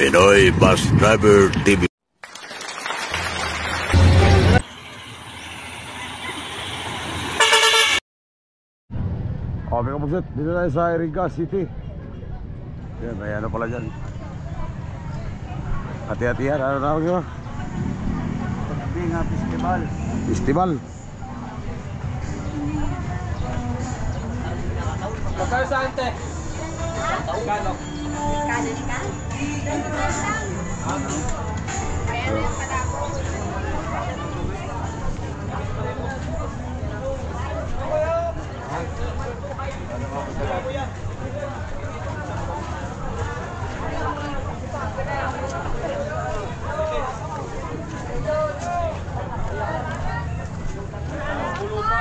Pinoy Bus Driver TV. Okay, kapusit, dito tayo sa Iriga City. Yan, may ano pala dyan. Hati-hatihan, ano tawag nyo? Festival. Festival. Magkano sa ante? Magkano? Kanan ka? Ayan yung palako.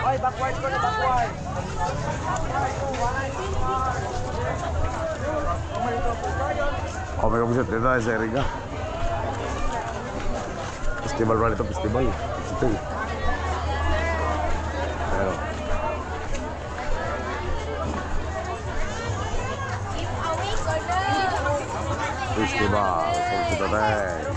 Ay, backward ko na, backward. Okay, kapusit, dito tayo sa Iriga. Festival pala ito, festival. Festival. Pero festival, dito tayo.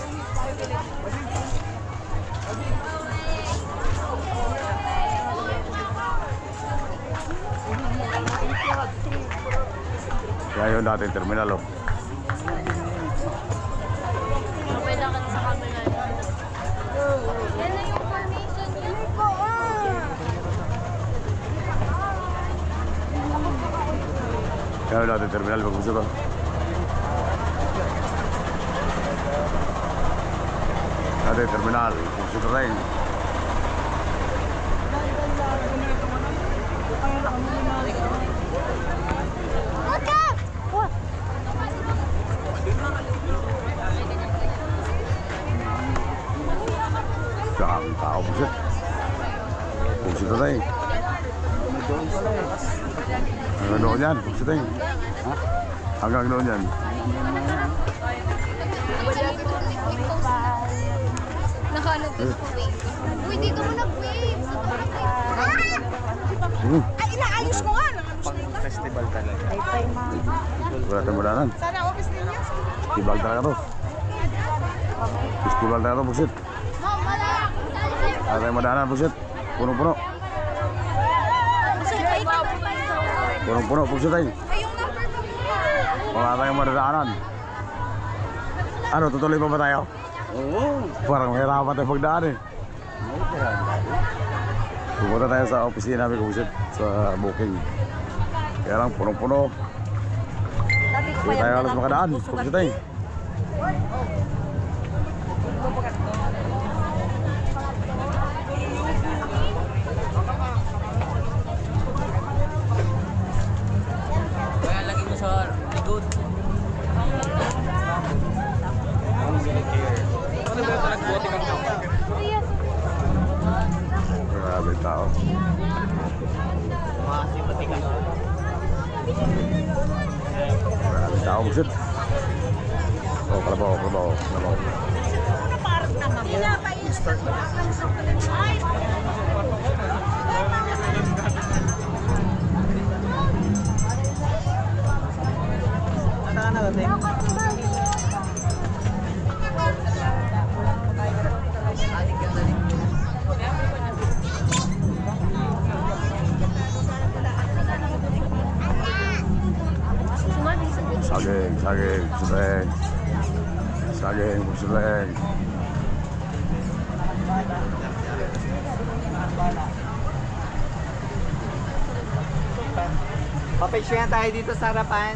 Kaya yun dating terminal, oh. Pwede ka sa camera. Yan na yung formation niya. Kaya yun dating terminal, pag-gusto ko. Dating terminal, pag-gusto rin. Daming tao, pusit. Pusit na tayo. Hanggang doon yan, pusit tayo. Hanggang doon yan. Nakahanap ko sa wave. Uy, dito mo nag-wave. Ay, inaayos ko nga. Festival talaga. Wala tayong madanan. Sana office ninyo. Festival talaga to. Festival talaga to, pusit. Wala tayong madanan, pusit. Puno-puno. Puno-puno, pusit tayo. Wala tayong madadaanan. Ano, tutuloy pa ba tayo? Oo. Parang mahirapan tayo pagdaan eh. Pumunta tayo sa opisina namin, pusit, sa booking. Kaya lang, punong-puno. Hindi tayo alas makadaan, pusit tayo. Kaya lagi mo sa likod. Ano ba yung nag-bote kang tao? Grabe tao. Masipati ka. Grabe tao, pusit. Oh, kalabaw, kalabaw, kalabaw. Saging, saging, pusit. Saging, pusit. Papicture tayo dito sa harapan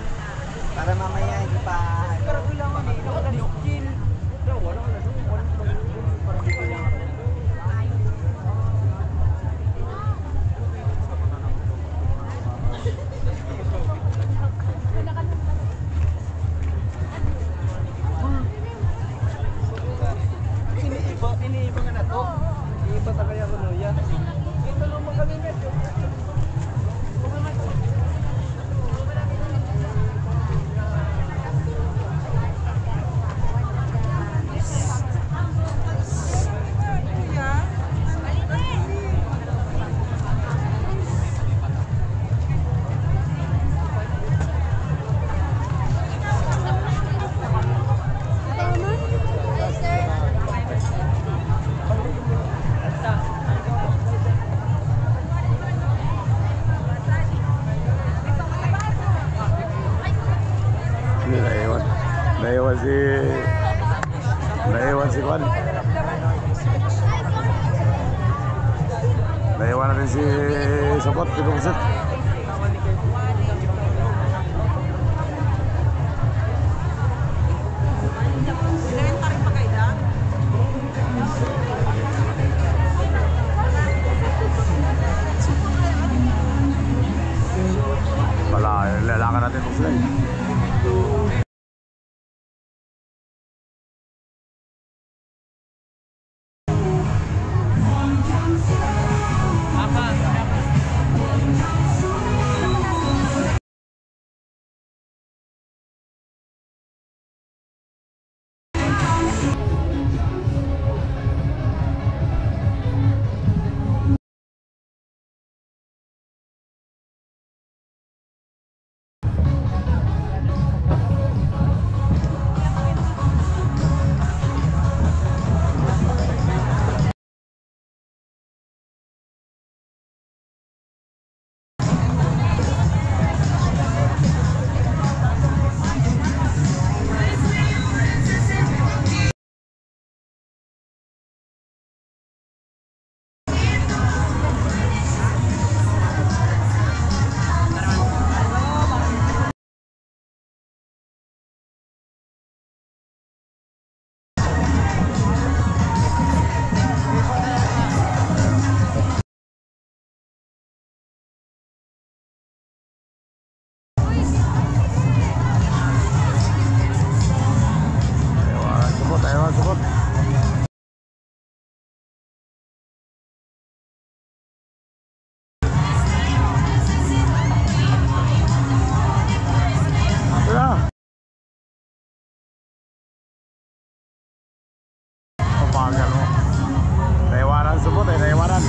para mamaya hindi pa. Pero kailangan eh, wala ni Okil. Wala na doon. Iniiba nga na to. Iniiba tagay ako nuya. Ito lang magalimit. Naiwan si Kwan. Naiwan natin si Sapot, pinungsit. Wala, lalakan natin kung sila. Support. Ya. Panggal mo. Naiwanan support naiwanan.